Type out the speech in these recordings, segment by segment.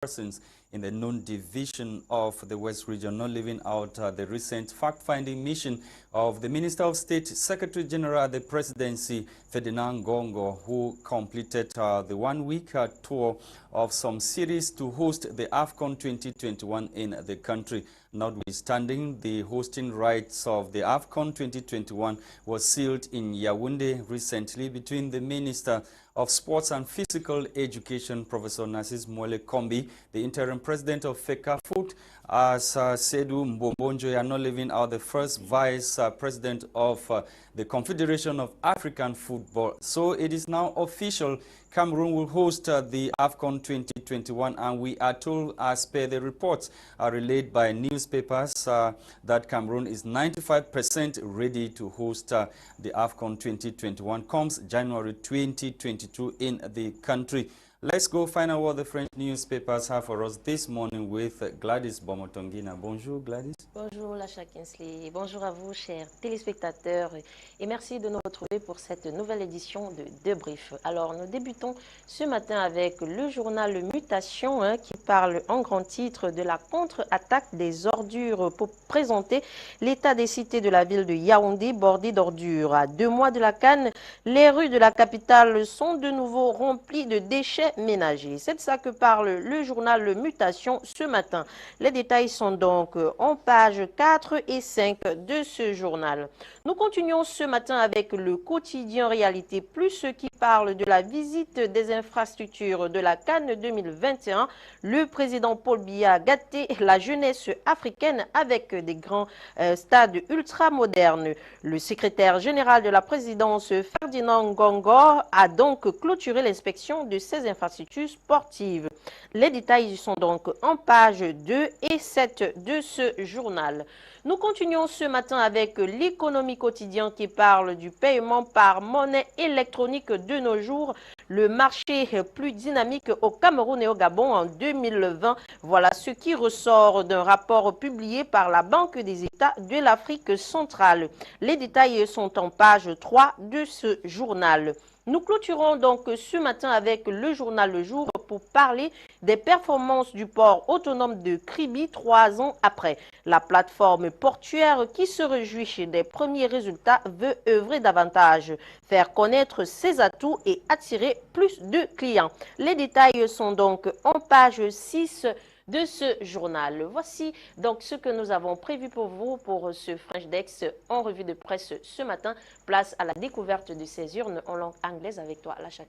persons in the known division of the West Region, not leaving out the recent fact-finding mission of the Minister of State, Secretary General at the Presidency, Ferdinand Ngongo, who completed the one-week tour of some cities to host the AFCON 2021 in the country. Notwithstanding, the hosting rights of the AFCON 2021 was sealed in Yaoundé recently between the Minister of Sports and Physical Education, Professor Narcisse Mwele Kombi, the interim president of FECAFOOT, as Seydou Mbonjo, not leaving out the first vice president of the Confederation of African Football. So it is now official. Cameroon will host the AFCON 2021, and we are told, as per the reports relayed by newspapers, that Cameroon is 95% ready to host the AFCON 2021 comes January 2022 in the country. Let's go find out what the French newspapers have for us this morning with Gwladys Bomotonguina. Bonjour Gwladys. Bonjour Lasha. Bonjour à vous chers téléspectateurs et merci de nous retrouver pour cette nouvelle édition de Débrief. Alors nous débutons ce matin avec le journal Mutation qui parle en grand titre de la contre-attaque des ordures pour présenter l'état des cités de la ville de Yaoundé bordées d'ordures. À 2 mois de la CAN, les rues de la capitale sont de nouveau remplies de déchets ménagers. C'est de ça que parle le journal Mutation ce matin. Les détails sont donc en pages 4 et 5 de ce journal. Nous continuons ce matin avec le quotidien Réalité Plus qui parle de la visite des infrastructures de la CAN 2021. Le président Paul Biya a gâté la jeunesse africaine avec des grands stades ultra-modernes. Le secrétaire général de la présidence Ferdinand Ngongo a donc clôturé l'inspection de ces infrastructures sportives. Les détails sont donc en pages 2 et 7 de ce journal. Nous continuons ce matin avec l'économie quotidienne qui parle du paiement par monnaie électronique de nos jours. Le marché plus dynamique au Cameroun et au Gabon en 2020. Voilà ce qui ressort d'un rapport publié par la Banque des États de l'Afrique centrale. Les détails sont en page 3 de ce journal. Nous clôturons donc ce matin avec le journal Le Jour pour parler des performances du port autonome de Kribi 3 ans après. La plateforme portuaire qui se réjouit des premiers résultats veut œuvrer davantage, faire connaître ses atouts et attirer plus de clients. Les détails sont donc en page 6 de ce journal. Voici donc ce que nous avons prévu pour vous pour ce French Dex en revue de presse ce matin. Place à la découverte de ces urnes en langue anglaise avec toi, Lasha.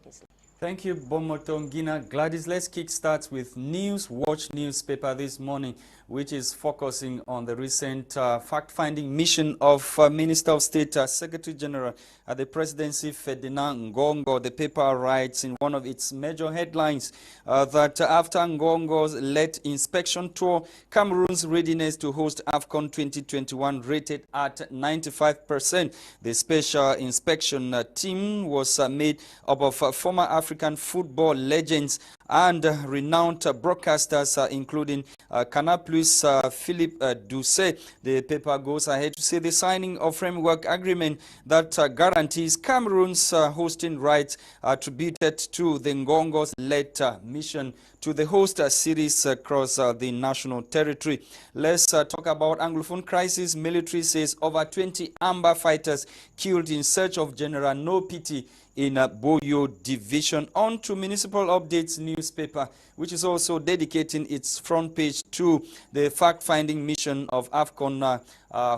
Thank you, Bomotonguina. Gwladys, let's kickstart with News Watch newspaper this morning, which is focusing on the recent fact-finding mission of Minister of State, Secretary General at the Presidency, Ferdinand Ngongo. The paper writes in one of its major headlines that after Ngongo's led inspection tour, Cameroon's readiness to host AFCON 2021 rated at 95%. The special inspection team was made up of former African football legends and renowned broadcasters, including Canal Plus Philippe Doucet. The paper goes ahead to say the signing of framework agreement that guarantees Cameroon's hosting rights attributed to the Ngongos-led mission to the host cities across the national territory. Let's talk about Anglophone crisis. Military says over 20 Amber fighters killed in search of General No Pity in Boyo Division. On to Municipal Updates newspaper, which is also dedicating its front page to the fact-finding mission of AFCON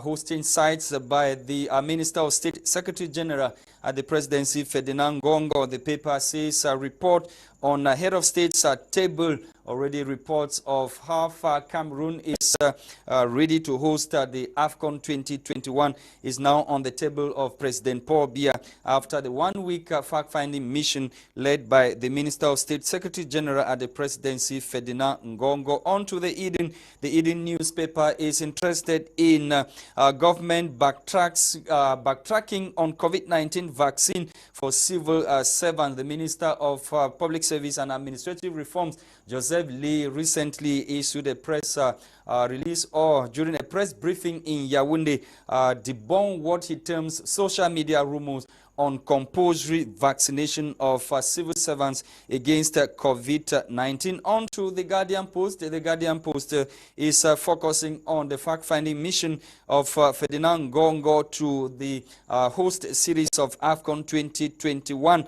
hosting sites by the Minister of State, Secretary General at the Presidency, Ferdinand Ngongo. The paper says a report on head of state's table already reports of how far Cameroon is ready to host the AFCON 2021 is now on the table of President Paul Biya after the one-week fact-finding mission led by the Minister of State, Secretary General at the Presidency, Ferdinand Ngongo. On to the Eden. The Eden newspaper is interested in government backtracking on COVID-19 vaccine for civil servants. The Minister of Public Service and Administrative Reforms, Joseph Lee, recently issued a press release or during a press briefing in Yaoundé, debunked what he terms social media rumors on compulsory vaccination of civil servants against COVID-19. On to the Guardian Post. The Guardian Post is focusing on the fact-finding mission of Ferdinand Gongo to the host series of AFCON 2021.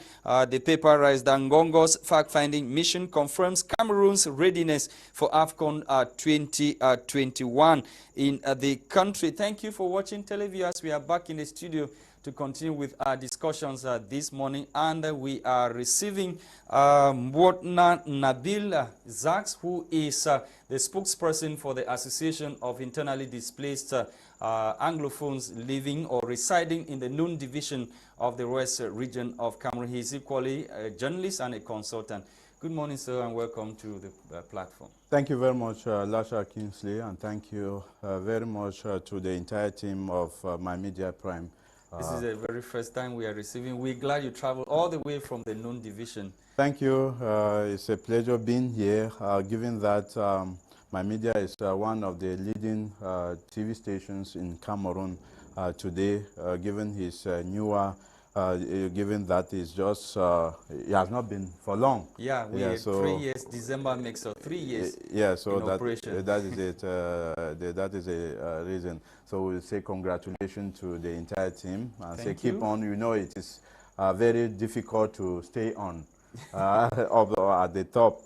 The paper writes that Ngongo's fact-finding mission confirms Cameroon's readiness for AFCON 2021 in the country. Thank you for watching, televiewers. We are back in the studio to continue with our discussions this morning, and we are receiving Nabil ZACKS, who is the spokesperson for the Association of Internally Displaced Anglophones living or residing in the Noon division of the West region of Cameroon. He is equally a journalist and a consultant. Good morning, sir, and welcome to the platform. Thank you very much, Lasha Kingsley, and thank you very much to the entire team of My Media Prime. This is the very first time we are receiving. We're glad you traveled all the way from the Noon division. Thank you. It's a pleasure being here, given that My Media is one of the leading TV stations in Cameroon today, given his newer, given that it's just, it has not been for long. Yeah, we had 3 years. December makes 3 years. Yeah, so in operation. that is it. That is a reason. So we'll say congratulations to the entire team. Say keep on. You know, it is very difficult to stay on at the top.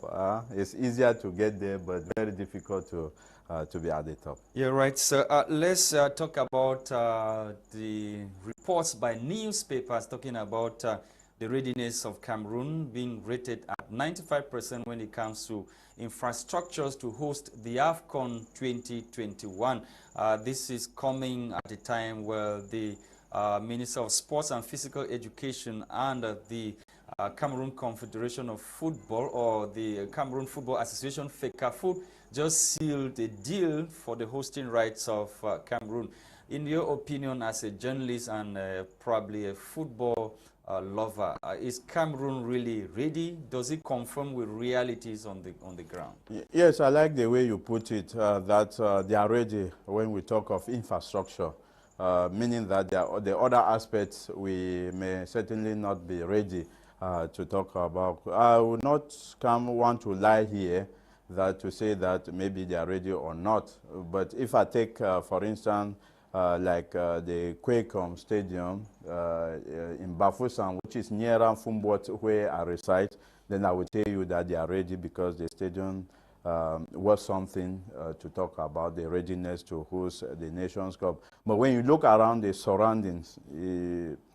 It's easier to get there, but very difficult to be at the top. Yeah, right. So let's talk about the reports by newspapers talking about the readiness of Cameroon being rated at 95% when it comes to infrastructures to host the AFCON 2021. This is coming at a time where the Minister of Sports and Physical Education and the Cameroon Confederation of Football, or the Cameroon Football Association, FECAFOOT, just sealed a deal for the hosting rights of Cameroon. In your opinion, as a journalist and probably a football lover, is Cameroon really ready? Does it conform with realities on the ground? Yes, I like the way you put it, that they are ready when we talk of infrastructure, meaning that the other aspects we may certainly not be ready to talk about. I would not want to lie here to say that maybe they are ready or not. But if I take, for instance, like the Quaycom Stadium in Bafoussam, which is near Fumbot, where I reside, then I would tell you that they are ready, because the stadium was something to talk about, the readiness to host the Nations Cup. But when you look around the surroundings,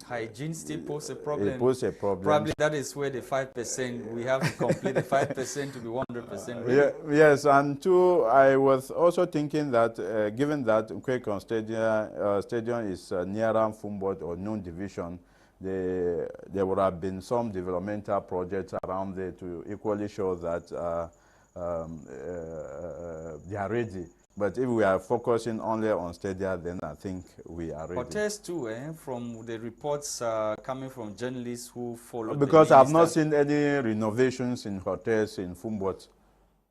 hygiene still poses a problem. It poses a problem. Probably that is where the 5%, we have to complete the 5% to be 100% ready. Yes, and two, I was also thinking that given that Quaycom Stadium is near Fumbot or Noon division, there would have been some developmental projects around there to equally show that they are ready. But if we are focusing only on Stadia, then I think we are ready. Hotels too, from the reports coming from journalists who follow. Because I've not seen any renovations in hotels in Fumbot,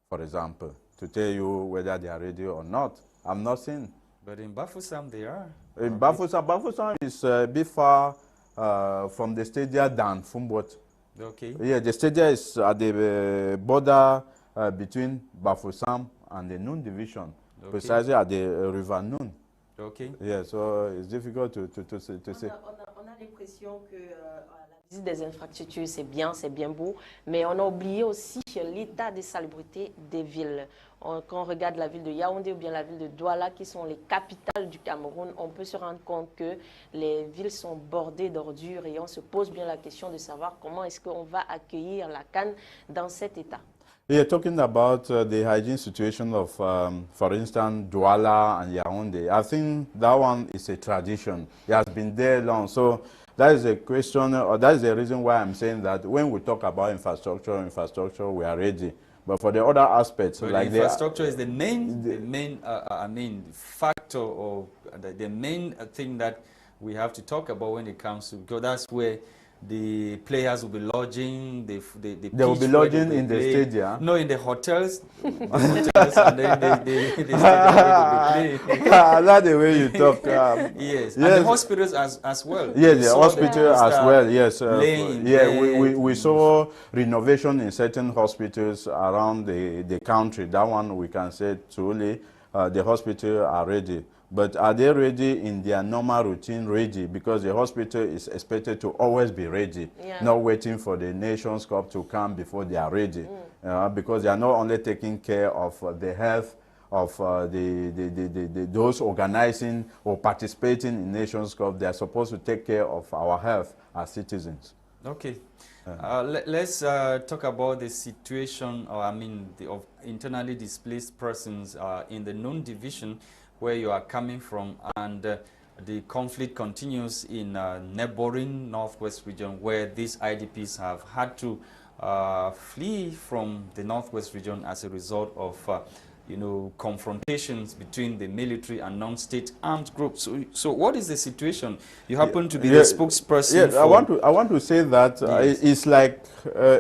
for example, to tell you whether they are ready or not. I'm not seen. But in Bafoussam they are. In Bafoussam is a bit far from the Stadia than Fumbot. Okay. Yeah, the Stadia is at the border between Bafoussam and the Noon division. Okay. Precisely at the river Noon. Okay. Yeah, so it's difficult to say. On a l'impression que la visite des infrastructures, c'est bien beau, mais on a oublié aussi l'état de salubrité des villes. Quand on regarde la ville de Yaoundé ou bien la ville de Douala, qui sont les capitales du Cameroun, on peut se rendre compte que les villes sont bordées d'ordures, et on se pose bien la question de savoir comment est-ce qu'on va accueillir la CAN dans cet état. We are talking about the hygiene situation of, for instance, Douala and Yaoundé. I think that one is a tradition. It has been there long. So that is a question, or that is the reason why I'm saying that when we talk about infrastructure, we are ready. But for the other aspects, but like the infrastructure is the main factor, or the main thing that we have to talk about when it comes to, because that's where the players will be lodging, the They will be lodging in the stadium. No, in the hotels. The hotels, and then the stadium where they play. That's the way you talk. Yes. Yes. And the hospitals as well. Yes, the hospital as well. Yes. Yeah, we saw renovation in certain hospitals around the country. That one we can say truly the hospital are ready. But are they ready in their normal routine? Ready, because the hospital is expected to always be ready, not waiting for the Nations Cup to come before they are ready. Because they are not only taking care of the health of those organizing or participating in Nations Cup, they are supposed to take care of our health as citizens. Okay. Let's talk about the situation, of internally displaced persons in the known division where you are coming from, and the conflict continues in neighboring Northwest region, where these IDPs have had to flee from the Northwest region as a result of confrontations between the military and non-state armed groups. So what is the situation? You happen to be the spokesperson. Yes, I want to say that it's like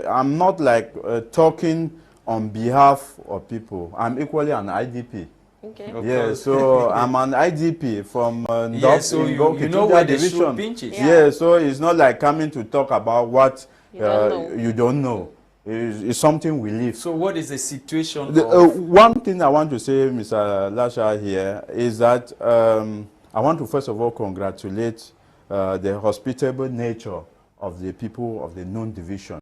I'm not like talking on behalf of people. I'm equally an IDP. Okay. Yeah, so I'm an IDP from so you know where the shoe pinches. Yeah, so it's not like coming to talk about what you don't know. It's something we live. So what is the situation? One thing I want to say, Mr. Lasha, here is that I want to first of all congratulate the hospitable nature of the people of the known division.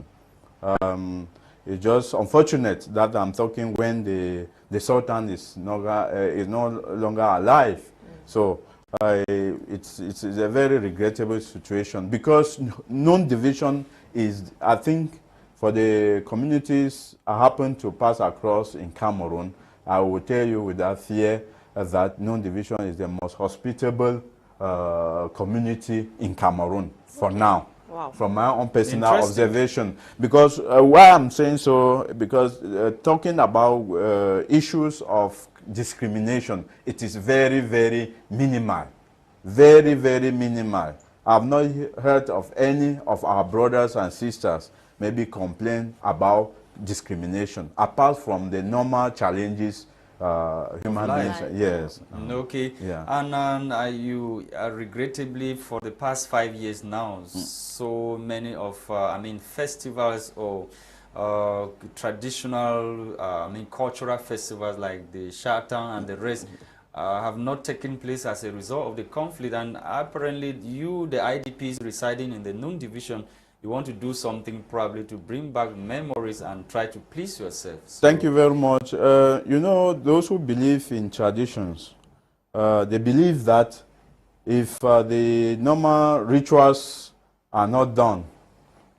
It's just unfortunate that I'm talking when the Sultan is no longer alive. So it's a very regrettable situation, because known division is, I think, for the communities I happen to pass across in Cameroon, I will tell you without fear that known division is the most hospitable community in Cameroon for now. Wow. From my own personal observation. Because why I'm saying so, because talking about issues of discrimination, it is very, very minimal. Very, very minimal. I've not heard of any of our brothers and sisters maybe complain about discrimination, apart from the normal challenges human beings. Yes. Okay. Yeah. And you regrettably, for the past 5 years now, so many of festivals or traditional cultural festivals like the Shatan and the rest have not taken place as a result of the conflict. And apparently you, the IDPs residing in the known division, you want to do something probably to bring back memories and try to please yourself. So thank you very much. You know, those who believe in traditions, they believe that if the normal rituals are not done,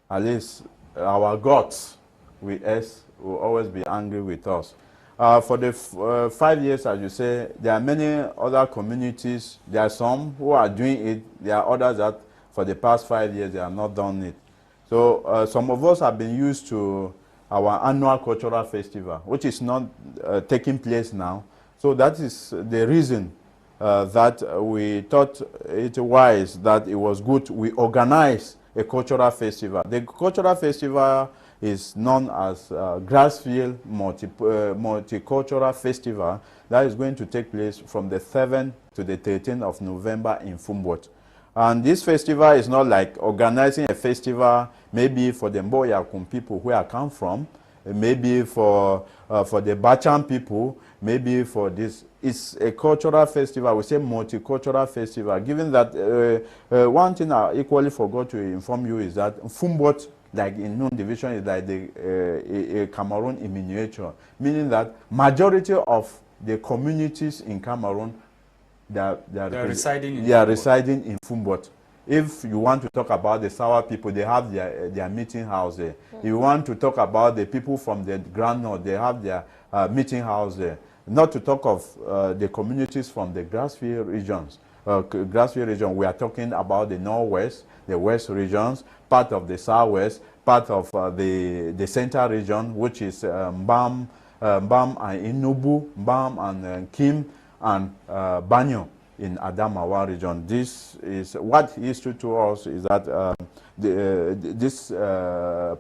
at least our gods will always be angry with us. For the 5 years, as you say, there are many other communities. There are some who are doing it. There are others that for the past 5 years, they have not done it. So some of us have been used to our annual cultural festival, which is not taking place now. So that is the reason that we thought it wise that it was good we organize a cultural festival. The cultural festival is known as Grassfield Multicultural Festival. That is going to take place from the 7th to the 13th of November in Fumbot. And this festival is not like organizing a festival maybe for the Mboyakum people where I come from, maybe for the Bacham people, maybe for this. It's a cultural festival, we say multicultural festival. Given that, one thing I equally forgot to inform you is that Fumbot, like in known division, is like a Cameroon in miniature, meaning that majority of the communities in Cameroon, they are residing in Fumbot. If you want to talk about the Sawa people, they have their meeting house there. If you want to talk about the people from the Grand North, they have their meeting house there. Not to talk of the communities from the Grassfield regions. Grassfield region, we are talking about the Northwest, the West regions, part of the Southwest, part of the Central region, which is Mbam and Inubu, Mbam and Kim, and Banyo. in Adamawa region. This is what history to us is that this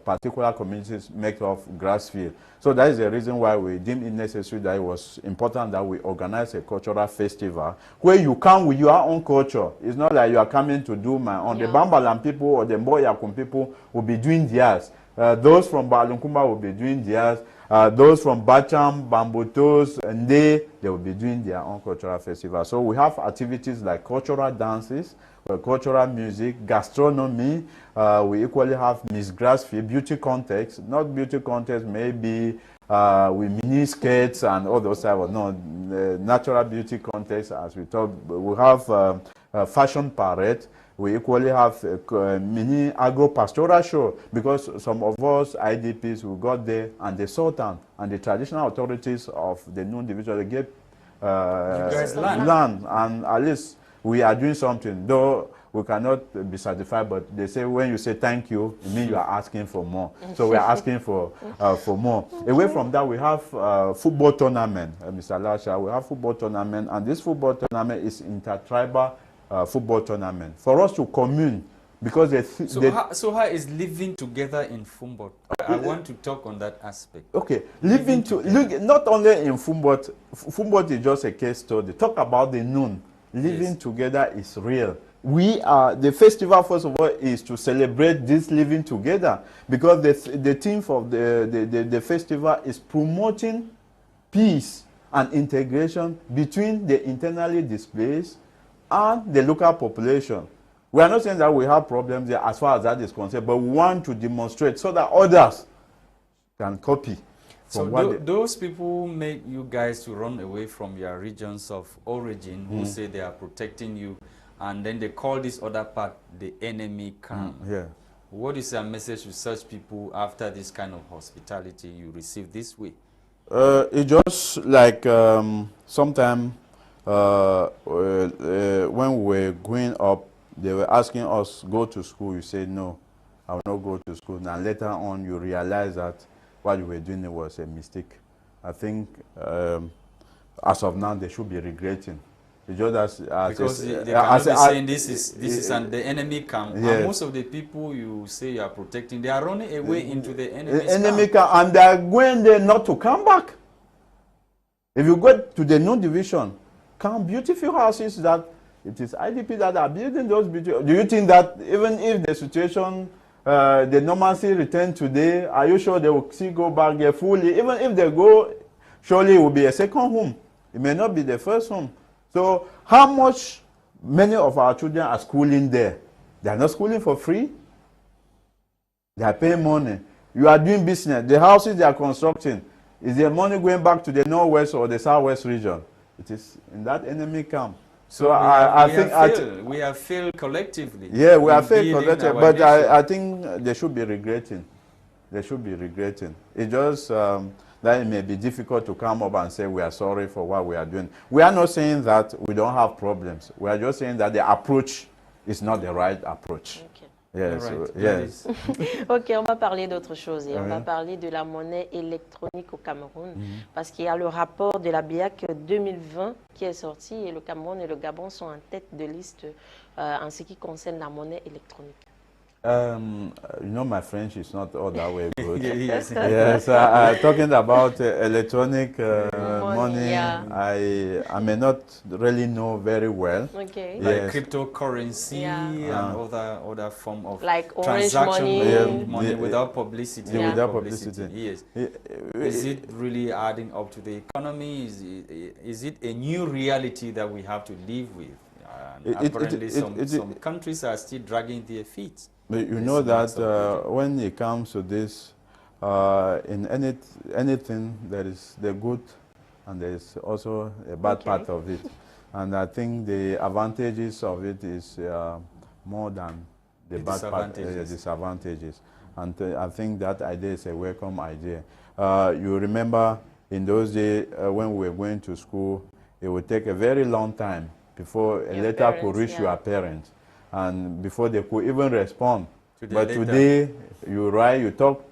particular communities make of grass field. So that is the reason why we deemed it necessary that it was important that we organize a cultural festival where you come with your own culture. It's not like you are coming to do my own. Yeah. The Bambalam people or the Mboyakum people will be doing theirs. Those from Balunkumba will be doing theirs. Those from Bacham, Bambutos, and they will be doing their own cultural festival. So we have activities like cultural dances, cultural music, gastronomy. We equally have Miss Grassfield, beauty contest. Not beauty contest, maybe with mini skirts and all those type of, no, natural beauty contest as we talk. We have a fashion parade. We equally have a mini agro-pastoral show because some of us IDPs who got there and the Sultan and the traditional authorities of the Noon division, they gave land, and at least we are doing something. Though we cannot be satisfied, but they say when you say thank you, it means you are asking for more. So we are asking for more. Away from that, we have football tournament, Mr. Lasha. We have football tournament, and this football tournament is intertribal football tournament for us to commune because so how is living together in Fumbo? I want to talk on that aspect. Okay, living not only in Fumbo is just a case study. Talk about the Noon. Living together is real. We are the festival. First of all, is to celebrate this living together because the theme of the festival is promoting peace and integration between the internally displaced and the local population. We are not saying that we have problems there as far as that is concerned, but we want to demonstrate so that others can copy. So those people who make you guys to run away from your regions of origin, who say they are protecting you, and then they call this other part the enemy camp. What is your message to such people after this kind of hospitality you receive this way? It just like sometime when we were growing up, they were asking us, go to school. You say, no, I will not go to school. And later on, you realize that what you were doing was a mistake. I think as of now, they should be regretting. It's just because they cannot be saying this is the enemy camp. And most of the people you say you are protecting, they are running away into the enemy camp. And they are going there not to come back. If you go to the Noon division, come beautiful houses that it is IDP that are building those beautiful. Do you think that even if the situation, the normalcy return today, are you sure they will still go back there fully? Even if they go, surely it will be a second home. It may not be the first home. So how much many of our children are schooling there? They are not schooling for free. They are paying money. You are doing business. The houses they are constructing, is their money going back to the northwest or the southwest region? It is in that enemy camp. So I think we have failed collectively. Yeah, we have failed collectively, but I think they should be regretting. They should be regretting. It just that it may be difficult to come up and say we are sorry for what we are doing. We are not saying that we don't have problems. We are just saying that the approach is not the right approach. Okay. Yes. Right. Yes. Ok, on va parler d'autre chose et on va parler de la monnaie électronique au Cameroun parce qu'il y a le rapport de la BIAC 2020 qui est sorti et le Cameroun et le Gabon sont en tête de liste en ce qui concerne la monnaie électronique. You know, my French is not all that way good. Yes. Talking about electronic money, I may not really know very well. Okay. Like cryptocurrency and other form of like transaction money without publicity. Without publicity. Yes. Is it really adding up to the economy? Is it a new reality that we have to live with? Apparently, some countries are still dragging their feet. But you know that when it comes to this, in anything, there is the good and there is also a bad part of it. And I think the advantages of it is more than the bad part, disadvantages. And I think that idea is a welcome idea. You remember in those days when we were going to school, it would take a very long time before a letter could reach your parents. And before they could even respond. But today, you write, you talk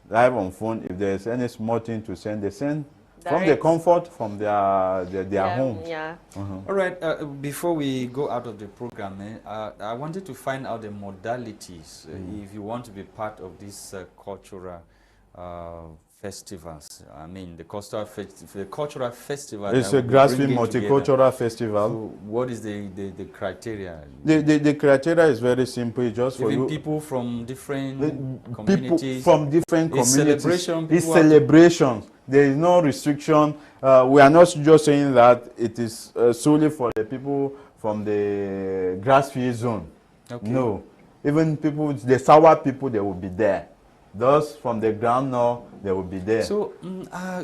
live on phone. If there's any small thing to send, they send from the comfort, from their home. Yeah. All right, before we go out of the program, I wanted to find out the modalities if you want to be part of these cultural festivals. I mean, the cultural festival. It's a grassroots multicultural festival. So what is the criteria? The criteria is very simple. It's just for you. People from different communities. People from different communities. Celebration. It's celebrations. There is no restriction. We are not just saying that it is solely for the people from the grassroots zone. Okay. No. Even people, the sour people, they will be there. Those from the ground now, they will be there. So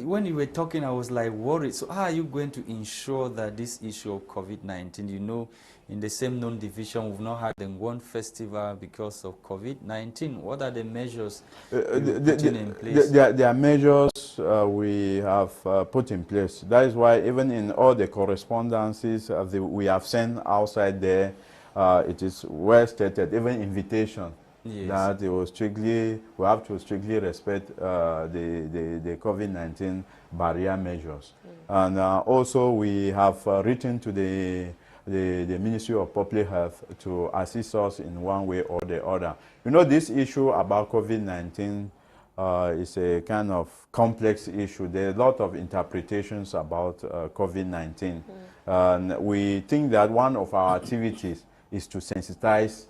when you were talking, I was like worried. So how are you going to ensure that this issue of COVID-19, you know, in the same known division, we've not had one festival because of COVID-19. What are the measures putting in place? There are measures we have put in place. That is why even in all the correspondences we have sent outside there, it is well stated, even invitation. Yes. That it was we have to strictly respect the COVID-19 barrier measures. And also we have written to the Ministry of Public Health to assist us in one way or the other. You know, this issue about COVID-19 is a kind of complex issue. There are a lot of interpretations about COVID-19. And we think that one of our activities is to sensitize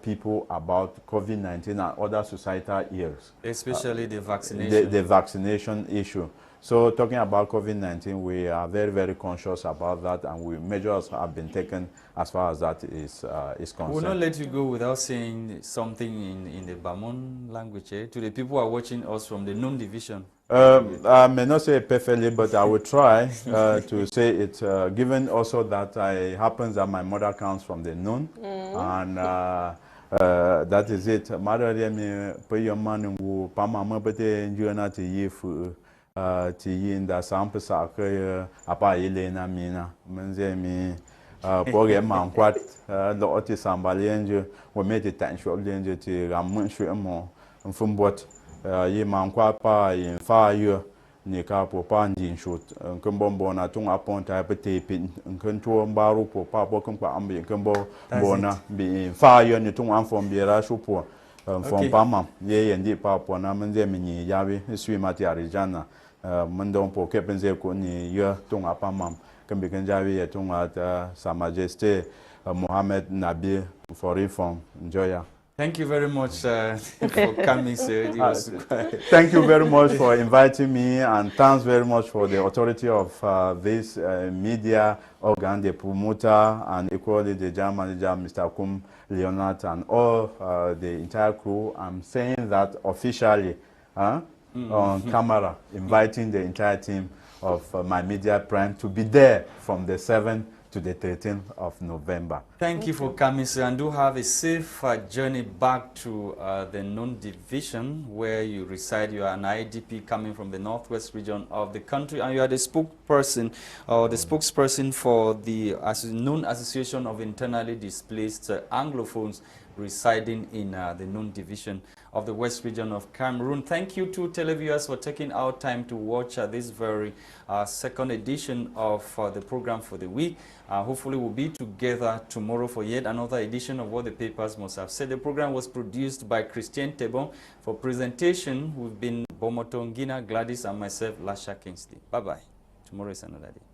people about COVID-19 and other societal ills. Especially the vaccination. The vaccination issue. So talking about COVID-19, we are very, very conscious about that, and measures have been taken as far as that is concerned. We will not let you go without saying something in the Bamon language to the people who are watching us from the known division. I may not say it perfectly, but I will try to say it, given also that it happens that my mother comes from the known, and that is it. Mother, me pay your money, Pama, but the in the sample sake apa Elena mina menze mi program kwat the oti sambalenje we made it time shop lenje ti ram shwe mo mfumbot yi man kwa pa in fa yo ni ka po pa ndin shot nkombombo na tung aponta pete pin nkonto mbaru po pa bo kan kwa ambi nkombo bona bi fa yo ni tung an fom biera shupo fom pama ye ndi pa po na menze mi ni yawe sui mati arijana Mandon po kepenze ko ni yo tung apamam kambi kanjawi tung at Sa Majesté Mohammed Nabi for reform. Enjoy ya. Thank you very much for coming, sir. Thank you very much for inviting me, and thanks very much for the authority of this media organ, the promoter, and equally the general manager, Mr. Kum Leonard, and all the entire crew. I'm saying that officially on camera, inviting the entire team of my media prime to be there from the 7th to the 13th of November. Thank you for coming, sir, and do have a safe journey back to the known division where you reside. You are an IDP coming from the northwest region of the country, and you are the spokesperson or the spokesperson for the known Association of Internally Displaced Anglophones residing in the known division of the West region of Cameroon. Thank you to televiewers for taking our time to watch this very second edition of the program for the week. Hopefully we'll be together tomorrow for yet another edition of What the Papers Must Have Said. The program was produced by Christain Tebong. For presentation, we've been Bomotonguina, Gwladys, and myself, Lasha. Bye-bye. Tomorrow is another day.